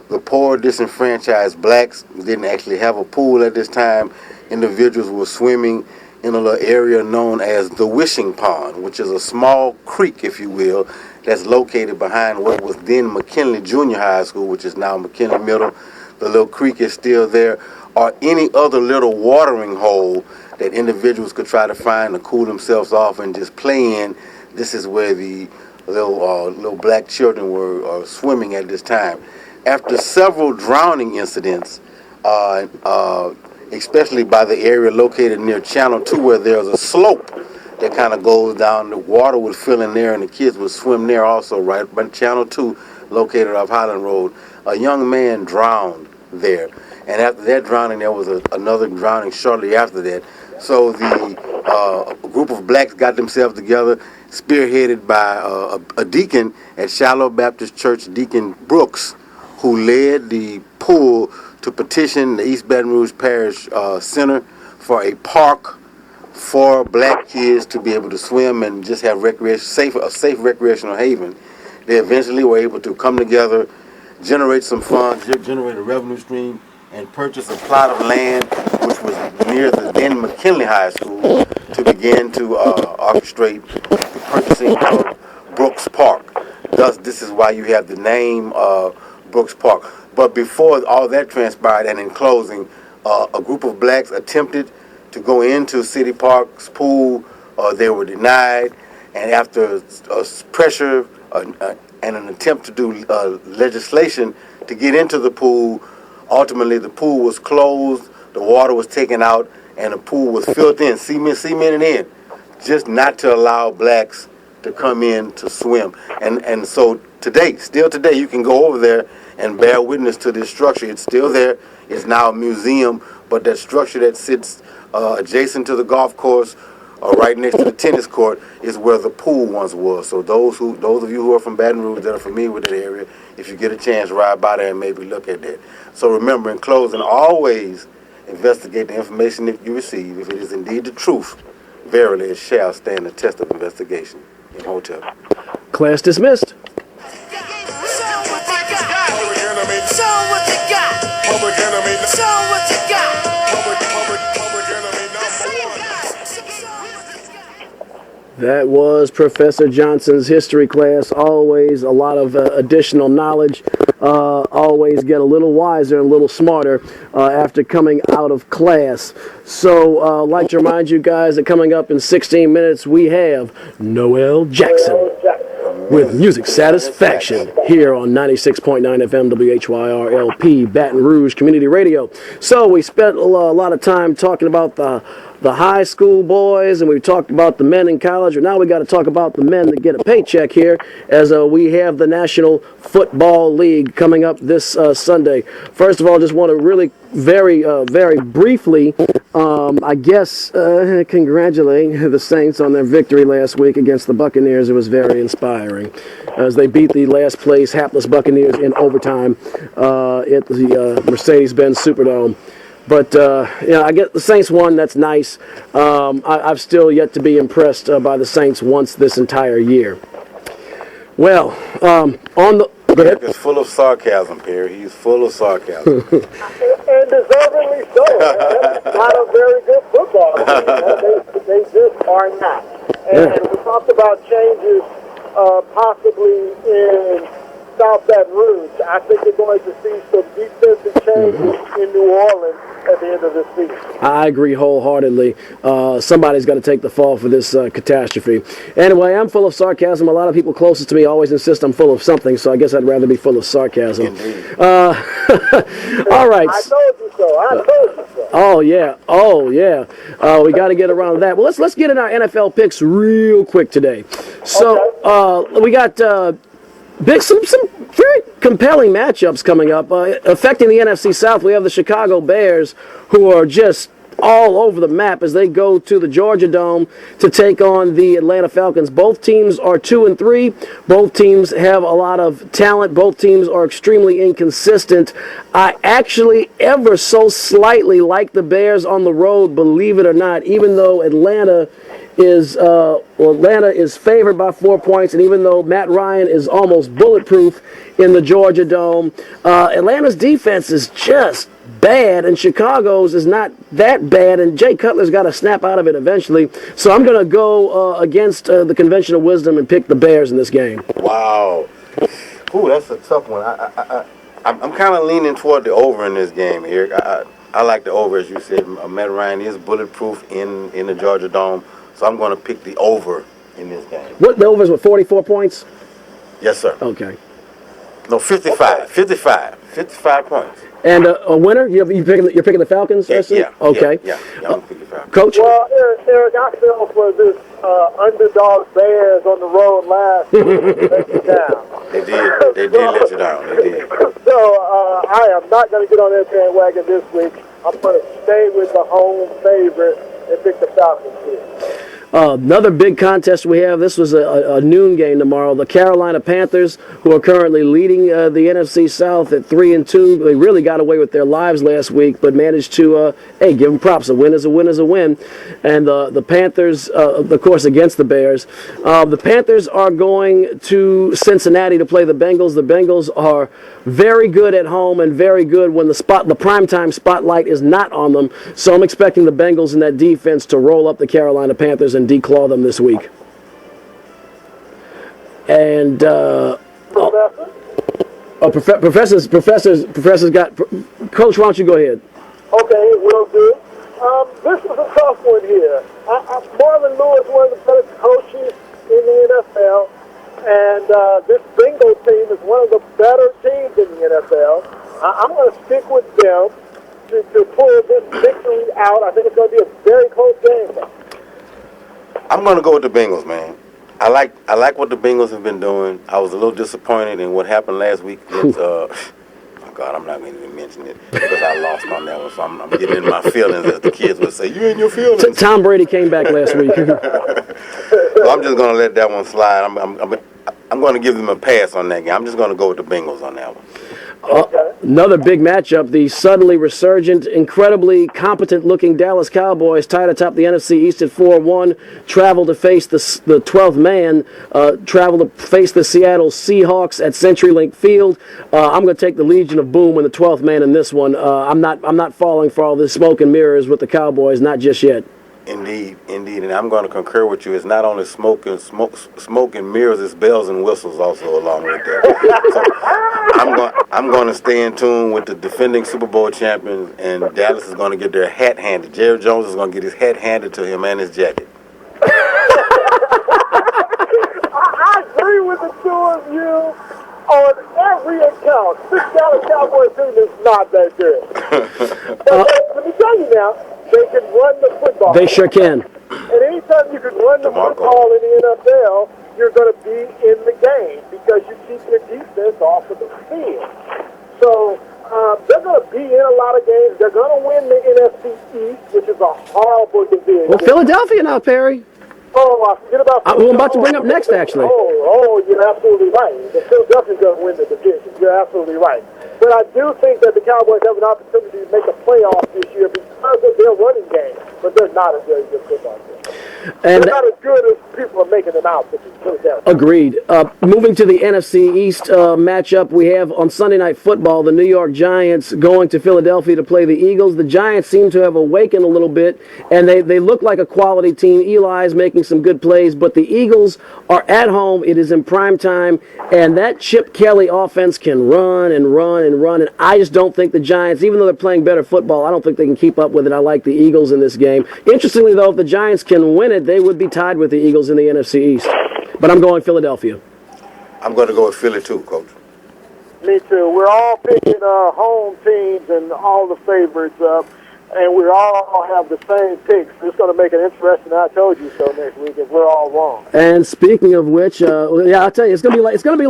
The poor, disenfranchised blacks didn't actually have a pool at this time. Individuals were swimming in a little area known as the Wishing Pond, which is a small creek, if you will, that's located behind what was then McKinley Junior High School, which is now McKinley Middle. The little creek is still there, or any other little watering hole that individuals could try to find to cool themselves off and just play in. This is where the little black children were swimming at this time. After several drowning incidents, especially by the area located near Channel 2, where there's a slope that kind of goes down, the water would fill in there and the kids would swim there also, right by Channel 2, located off Highland Road. A young man drowned there, and after that drowning, there was another drowning shortly after that. So the group of blacks got themselves together, spearheaded by a deacon at Shiloh Baptist Church, Deacon Brooks, who led the pool to petition the East Baton Rouge Parish Center for a park for black kids to be able to swim and just have a safe recreational haven. They eventually were able to come together, generate some funds, generate a revenue stream, and purchase a plot of land which was near the then McKinley High School to begin to orchestrate the purchasing of Brooks Park. Thus, this is why you have the name Brooks Park. But before all that transpired, and in closing, a group of blacks attempted to go into City Park's pool. They were denied, and after pressure and an attempt to do legislation to get into the pool, ultimately the pool was closed, the water was taken out, and the pool was filled in, cemented in, just not to allow blacks to come in to swim. And so today, still today, you can go over there and bear witness to this structure. It's still there. It's now a museum, but that structure that sits adjacent to the golf course, right next to the tennis court, is where the pool once was. So those of you who are from Baton Rouge that are familiar with that area, if you get a chance, ride by there and maybe look at that. So remember, in closing, always investigate the information that you receive. If it is indeed the truth, verily it shall stand the test of investigation. In hotel. Class dismissed. That was Professor Johnson's history class. Always a lot of additional knowledge. Always get a little wiser and a little smarter after coming out of class. So I'd like to remind you guys that coming up in 16 minutes we have Noel Jackson with Music Satisfaction here on 96.9 FM WHYR-LP Baton Rouge Community Radio. So we spent a lot of time talking about the high school boys, and we've talked about the men in college, and now we got to talk about the men that get a paycheck here, as we have the National Football League coming up this Sunday. First of all, just want to really very briefly, I guess, congratulate the Saints on their victory last week against the Buccaneers. It was very inspiring as they beat the last place hapless Buccaneers in overtime at the Mercedes-Benz Superdome. But, I get the Saints won. That's nice. I've still yet to be impressed by the Saints once this entire year. Well, on the... Go ahead. He's full of sarcasm, Perry. He's full of sarcasm. And deservingly so. That's not a very good football team. They just are not. And we talked about changes possibly in South Baton Rouge. I think you're going to see some defensive changes in New Orleans at the end of this season. I agree wholeheartedly. Somebody's got to take the fall for this catastrophe. Anyway, I'm full of sarcasm. A lot of people closest to me always insist I'm full of something, so I guess I'd rather be full of sarcasm. All right. I told you so. I told you so. Oh yeah. We got to get around to that. Well, let's get in our NFL picks real quick today. So we got some very compelling matchups coming up. Affecting the NFC South, we have the Chicago Bears, who are just all over the map as they go to the Georgia Dome to take on the Atlanta Falcons. Both teams are 2-3. Both teams have a lot of talent. Both teams are extremely inconsistent. I actually ever so slightly like the Bears on the road, believe it or not, even though Atlanta is favored by 4 points, and even though Matt Ryan is almost bulletproof in the Georgia Dome, Atlanta's defense is just bad, and Chicago's is not that bad, and Jay Cutler's got to snap out of it eventually. So I'm going to go against the conventional wisdom and pick the Bears in this game. Wow. Ooh, that's a tough one. I'm kind of leaning toward the over in this game, Eric. I like the over, as you said. Matt Ryan is bulletproof in the Georgia Dome, so I'm going to pick the over in this game. What, the over is what, 44 points? Yes, sir. Okay. No, 55. 55 points. And a winner? You're picking the Falcons? Yeah. Okay. Yeah, I'm going to pick the Falcons. Coach? Well, Eric, I feel for this underdog Bears on the road last week. Let you down. They did let you down. They did. So I am not going to get on that bandwagon this week. I'm going to stay with the home favorite and pick the Falcons here. Another big contest we have. This was a noon game tomorrow. The Carolina Panthers, who are currently leading the NFC South at 3-2. They really got away with their lives last week, but managed to, give them props. A win is a win is a win. And the Panthers, of course, against the Bears. The Panthers are going to Cincinnati to play the Bengals. The Bengals are very good at home and very good when the primetime spotlight is not on them. So I'm expecting the Bengals and that defense to roll up the Carolina Panthers and declaw them this week. And professor's got. Coach, why don't you go ahead? Okay, will do. This is a tough one here. Marvin Lewis, one of the best coaches in the NFL, and this Bengals team is one of the better teams in the NFL. I'm going to stick with them to pull this victory out. I think it's going to be a very close game. I'm going to go with the Bengals, man. I like what the Bengals have been doing. I was a little disappointed in what happened last week. Oh God, I'm not going to even mention it because I lost on that one. So I'm getting in my feelings, as the kids would say. You in your feelings? Tom Brady came back last week. So I'm just going to let that one slide. I'm going to give them a pass on that game. I'm just going to go with the Bengals on that one. Another big matchup. The suddenly resurgent, incredibly competent-looking Dallas Cowboys, tied atop the NFC East at 4-1, travel to face the 12th man, travel to face the Seattle Seahawks at CenturyLink Field. I'm going to take the Legion of Boom and the 12th man in this one. I'm not falling for all this smoke and mirrors with the Cowboys, not just yet. Indeed, and I'm going to concur with you. It's not only smoke and mirrors, it's bells and whistles also along with that. So I'm going to stay in tune with the defending Super Bowl champions, and Dallas is going to get their hat handed. Jerry Jones is going to get his hat handed to him and his jacket. I agree with the two of you on every account. This Dallas Cowboys team is not that good. But let me tell you now, they can run the football. They sure can. And anytime you can run the football in the NFL, you're going to be in the game because you keep your defense off of the field. So they're going to be in a lot of games. They're going to win the NFC East, which is a horrible division. Well, Philadelphia now, Perry. Oh, I forget about I'm about to bring up next, actually. Oh, you're absolutely right. The Philadelphia's going to win the division. You're absolutely right. But I do think that the Cowboys have an opportunity to make a playoff this year because of their running game. But they're not a very good football team. And they're not as good as people are making them out. Agreed. Moving to the NFC East matchup, we have on Sunday Night Football the New York Giants going to Philadelphia to play the Eagles. The Giants seem to have awakened a little bit, and they look like a quality team. Eli's making some good plays, but the Eagles are at home. It is in prime time, and that Chip Kelly offense can run and run and run, and I just don't think the Giants, even though they're playing better football, I don't think they can keep up with it. I like the Eagles in this game. Interestingly, though, if the Giants can win it, they would be tied with the Eagles in the NFC East. But I'm going Philadelphia. I'm going to go with Philly too, Coach. Me too. We're all picking home teams and all the favorites up, and we all have the same picks. It's going to make it interesting. I told you so next week if we're all wrong. And speaking of which, I'll tell you, it's going to be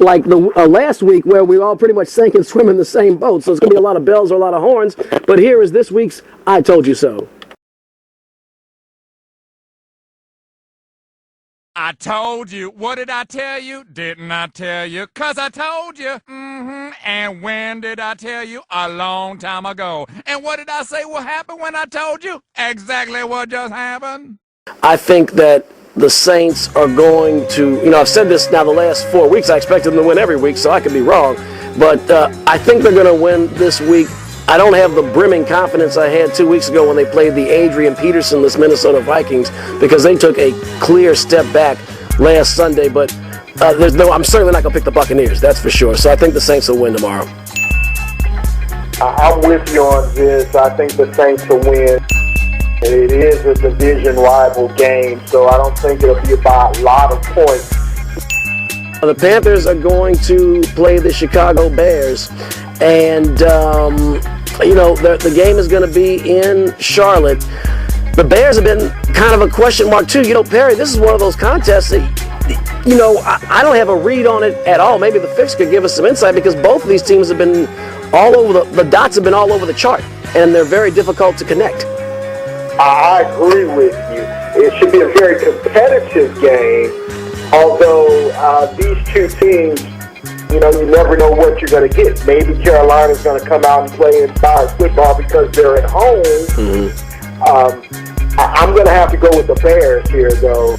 like the last week where we all pretty much sank and swim in the same boat. So it's going to be a lot of bells or a lot of horns. But here is this week's I Told You So. I told you. What did I tell you? Didn't I tell you? 'Cause I told you. And when did I tell you? A long time ago. And what did I say will happen when I told you? Exactly what just happened. I think that the Saints are going to, I've said this now the last 4 weeks. I expected them to win every week, so I could be wrong. But I think they're going to win this week. I don't have the brimming confidence I had 2 weeks ago when they played the Adrian Peterson-less Minnesota Vikings because they took a clear step back last Sunday. But I'm certainly not going to pick the Buccaneers, that's for sure. So I think the Saints will win tomorrow. I'm with you on this. I think the Saints will win. It is a division rival game, so I don't think it'll be by a lot of points. The Panthers are going to play the Chicago Bears, and the game is going to be in Charlotte. The Bears have been kind of a question mark too. Perry, this is one of those contests that, I don't have a read on it at all. Maybe the Fix could give us some insight because both of these teams have been all over the dots have been all over the chart, and they're very difficult to connect. I agree with you. It should be a very competitive game, although these two teams, you never know what you're going to get. Maybe Carolina's going to come out and play inspired football because they're at home. Mm-hmm. I'm going to have to go with the Bears here, though.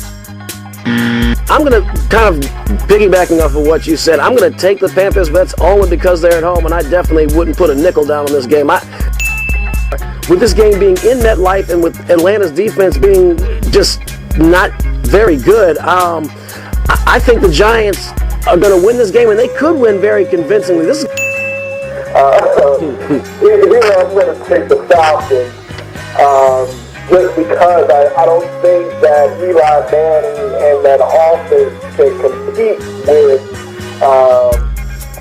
I'm going to kind of piggybacking off of what you said. I'm going to take the Panthers, but that's only because they're at home, and I definitely wouldn't put a nickel down on this game. With this game being in MetLife and with Atlanta's defense being just not very good, I think the Giants are going to win this game, and they could win very convincingly. This is here I'm going to take the Falcons, just because I don't think that Eli Manning and that offense can compete with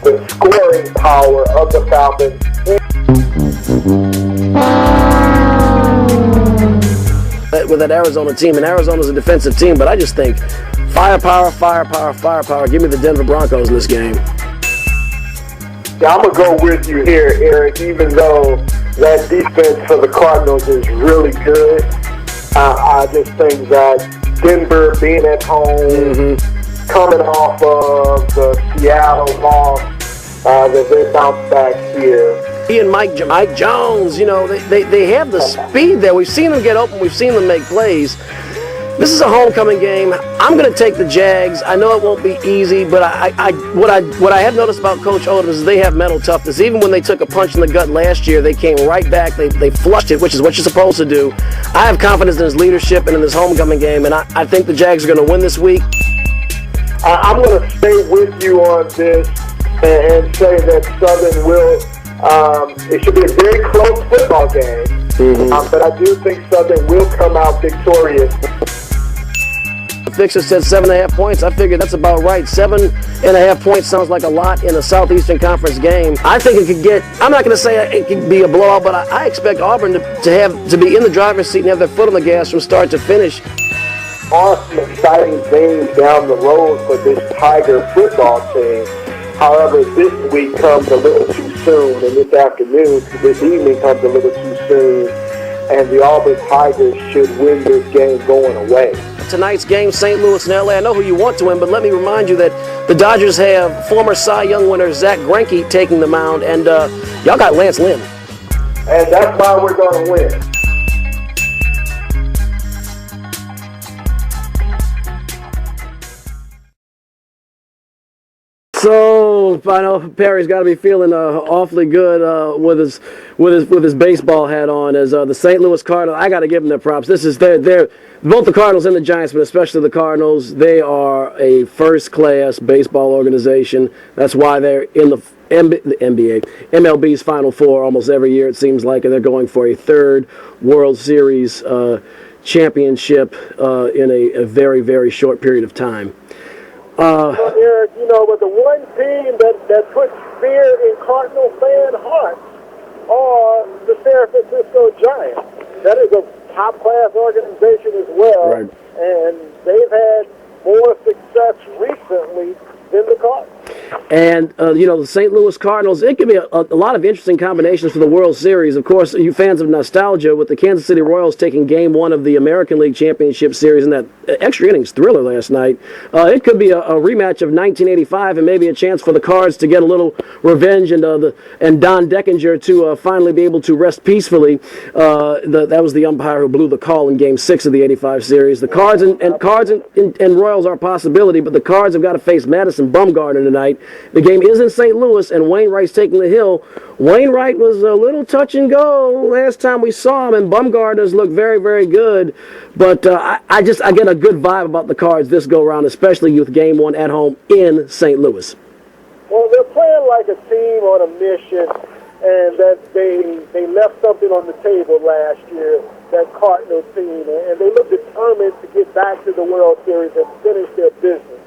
the scoring power of the Falcons. With that Arizona team, and Arizona's a defensive team, but I just think firepower. Give me the Denver Broncos in this game. Yeah, I'm going to go with you here, Eric, even though that defense for the Cardinals is really good. I just think that Denver being at home, coming off of the Seattle loss, that they bounce back here. He and Mike Jones, they have the speed there. We've seen them get open. We've seen them make plays. This is a homecoming game. I'm going to take the Jags. I know it won't be easy, but what I have noticed about Coach Odom is they have mental toughness. Even when they took a punch in the gut last year, they came right back. They flushed it, which is what you're supposed to do. I have confidence in his leadership and in this homecoming game, and I think the Jags are going to win this week. I'm going to stay with you on this and say that Southern will. It should be a very close football game, but I do think Southern will come out victorious. The fixer said 7.5 points. I figured that's about right. 7.5 points sounds like a lot in a Southeastern Conference game. I think it could get, I'm not going to say it could be a blowout, but I expect Auburn to be in the driver's seat and have their foot on the gas from start to finish. Awesome, exciting things down the road for this Tiger football team. However, this week comes a little too soon, and this evening comes a little too soon, and the Auburn Tigers should win this game going away. Tonight's game, St. Louis and LA. I know who you want to win, but let me remind you that the Dodgers have former Cy Young winner Zach Greinke taking the mound, and y'all got Lance Lynn. And that's why we're going to win. So I know Perry's got to be feeling awfully good with his baseball hat on. As the St. Louis Cardinals, I got to give them their props. This is they're both the Cardinals and the Giants, but especially the Cardinals. They are a first-class baseball organization. That's why they're in the NBA, MLB's Final Four almost every year it seems like, and they're going for a third World Series championship in a very, very short period of time. Eric, but the one team that puts fear in Cardinal fan hearts are the San Francisco Giants. That is a top-class organization as well, right. And they've had more success recently than the Cardinals. And, the St. Louis Cardinals, it could be a lot of interesting combinations for the World Series. Of course, you fans of nostalgia, with the Kansas City Royals taking Game 1 of the American League Championship Series in that extra innings thriller last night, it could be a rematch of 1985 and maybe a chance for the Cards to get a little revenge and Don Deckinger to finally be able to rest peacefully. That was the umpire who blew the call in Game 6 of the 85 series. The Cards and Royals are a possibility, but the Cards have got to face Madison Bumgarner tonight. The game is in St. Louis, and Wainwright's taking the hill. Wainwright was a little touch and go last time we saw him, and Bumgarner's looked very, very good. But I get a good vibe about the Cards this go-round, especially with Game 1 at home in St. Louis. Well, they're playing like a team on a mission, and that they left something on the table last year, that Cardinal team, and they look determined to get back to the World Series and finish their business.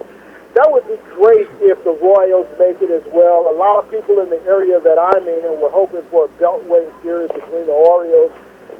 That would be great if the Royals make it as well. A lot of people in the area that I'm in were hoping for a Beltway series between the Orioles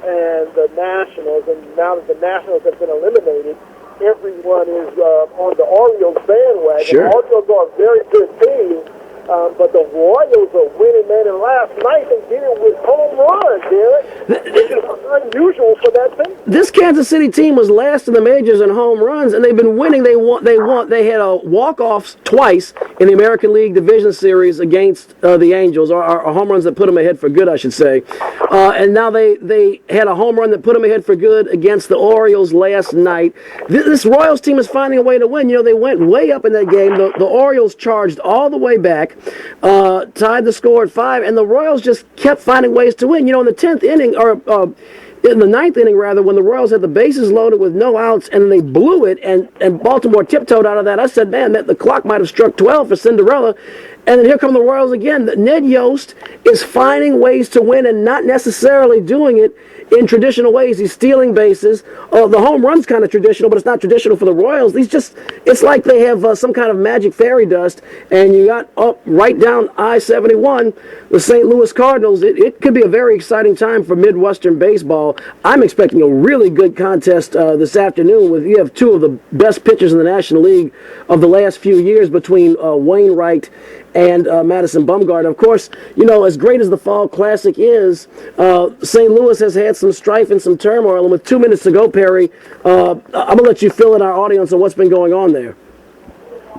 and the Nationals, and now that the Nationals have been eliminated, everyone is on the Orioles bandwagon. Sure. The Orioles are a very good team, But the Royals are winning, man, and last night they did it with home runs, Derek. This is unusual for that team. This Kansas City team was last in the majors in home runs, and they've been winning. They had a walk-offs twice in the American League Division Series against the Angels, or home runs that put them ahead for good, I should say. And now they had a home run that put them ahead for good against the Orioles last night. This Royals team is finding a way to win. You know, they went way up in that game. The Orioles charged all the way back. Tied the score at 5, and the Royals just kept finding ways to win. You know, in the 10th inning, or in the 9th inning, rather, when the Royals had the bases loaded with no outs, and they blew it, and Baltimore tiptoed out of that, I said, man, the clock might have struck 12 for Cinderella. And then here come the Royals again. Ned Yost is finding ways to win and not necessarily doing it in traditional ways. He's stealing bases. The home run's kind of traditional, but it's not traditional for the Royals. It's like they have some kind of magic fairy dust, and you got up right down I-71, the St. Louis Cardinals. It could be a very exciting time for Midwestern baseball. I'm expecting a really good contest this afternoon. You have two of the best pitchers in the National League of the last few years between Wainwright and Madison Bumgarner. Of course, you know, as great as the Fall Classic is, St. Louis has had some strife and some turmoil. And with 2 minutes to go, Perry, I'm going to let you fill in our audience on what's been going on there.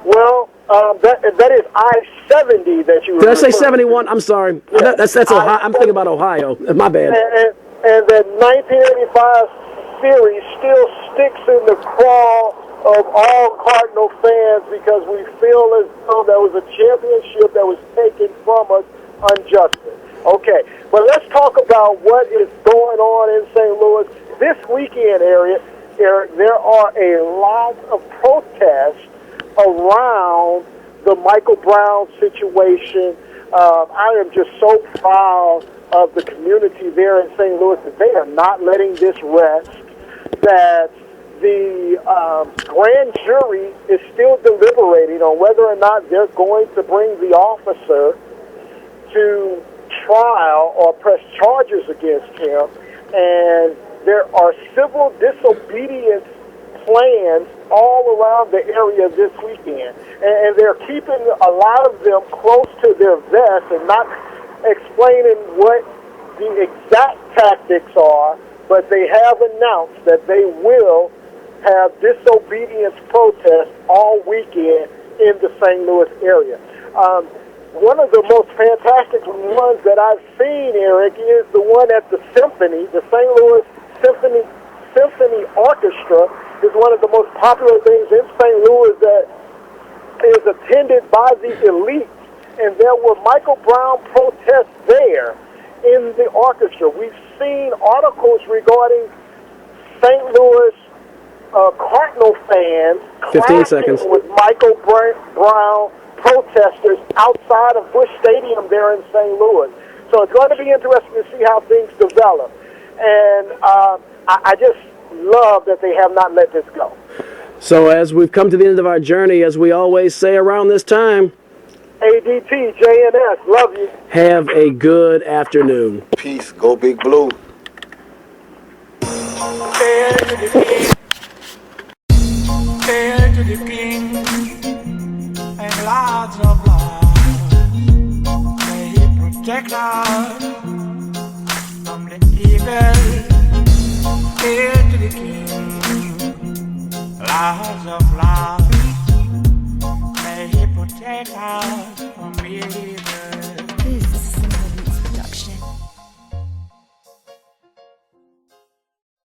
Well, that is I-70 that you were Did I say 71? I'm sorry. Yeah. That's Ohio. I'm thinking about Ohio. My bad. And that 1985 series still sticks in the craw of all Cardinal fans because we feel as though that was a championship that was taken from us unjustly. Okay, but let's talk about what is going on in St. Louis this weekend, Eric. There are a lot of protests around the Michael Brown situation. I am just so proud of the community there in St. Louis that they are not letting this rest, that the grand jury is still deliberating on whether or not they're going to bring the officer to trial or press charges against him. And there are civil disobedience plans all around the area this weekend. And they're keeping a lot of them close to their vest and not explaining what the exact tactics are, but they have announced that they will have disobedience protests all weekend in the St. Louis area. One of the most fantastic ones that I've seen, Eric, is the one at the Symphony. The St. Louis Symphony Orchestra is one of the most popular things in St. Louis that is attended by the elite. And there were Michael Brown protests there in the orchestra. We've seen articles regarding St. Louis Cardinal fans 15 seconds with Michael Brown protesters outside of Busch Stadium there in St. Louis. So it's going to be interesting to see how things develop. And I just love that they have not let this go. So as we've come to the end of our journey, as we always say around this time, ADT, JNS, love you. Have a good afternoon. Peace. Go Big Blue. Hail to the King and lots of love. May He protect us from the evil. Hail to the King, lots of love.